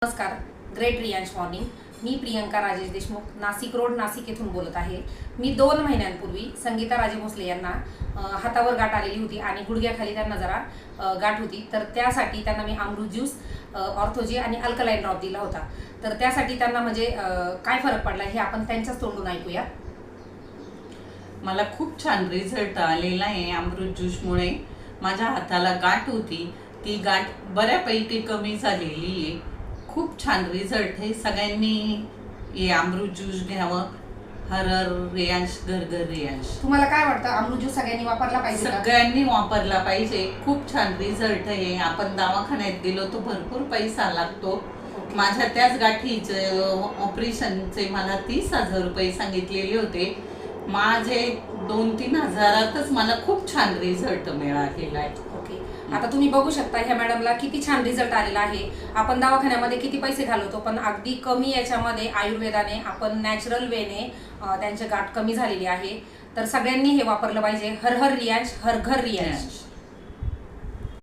नमस्कार. ग्रेट रियांश मॉर्निंग. मी प्रियंका राजेश देशमुख, नाशिक रोड, नाशिक येथून बोलत आहे. मी 2 महिन्यांपूर्वी संगीता राजे भोसले यांना हातावर गाठ आलेली होती आणि गुडघ्याखाली त्यांना जरा गाठ होती. तर त्यासाठी त्यांना मी अमृत ज्यूस, ऑर्थोजी आणि अल्कलाइन ड्रॉप दिला होता. तर त्यासाठी त्यांना म्हणजे काय फरक पडला हे आपण त्यांच्याच तोंडून ऐकूया. मला खूप छान रिझल्ट आलेला आहे. अमृत ज्यूसमुळे माझ्या हाताला गाठ होती, ती गाठ बऱ्यापैकी कमी झालेली आहे. खूप छान रिझल्ट आहे. सगळ्यांनी हे अमृत ज्यूस घ्यावं. हर हर रियांश, घर घर रियांश. तुम्हाला काय वाटतं, अमृत ज्यूस सगळ्यांनी वापरला पाहिजे? सगळ्यांनी वापरला पाहिजे. खूप छान रिझल्ट आहे. आपण दवाखान्यात गेलो तर भरपूर पैसा लागतो. माझ्या त्याच गाठीचे ऑपरेशनचे मला 30,000 रुपये सांगितलेले होते. माझे 2-3 हजारातच मला खूप छान रिझल्ट मिळालेला आहे. ओके, आता तुम्ही बघू शकता ह्या मॅडमला किती छान रिझल्ट आलेला आहे. आपण दवाखान्यामध्ये किती पैसे घालवतो, पण अगदी कमी याच्यामध्ये आयुर्वेदाने, आपण नॅचरल वेने त्यांची गाठ कमी झालेली आहे. तर सगळ्यांनी हे वापरलं पाहिजे. हर हर रियांश, हर घर रियांश.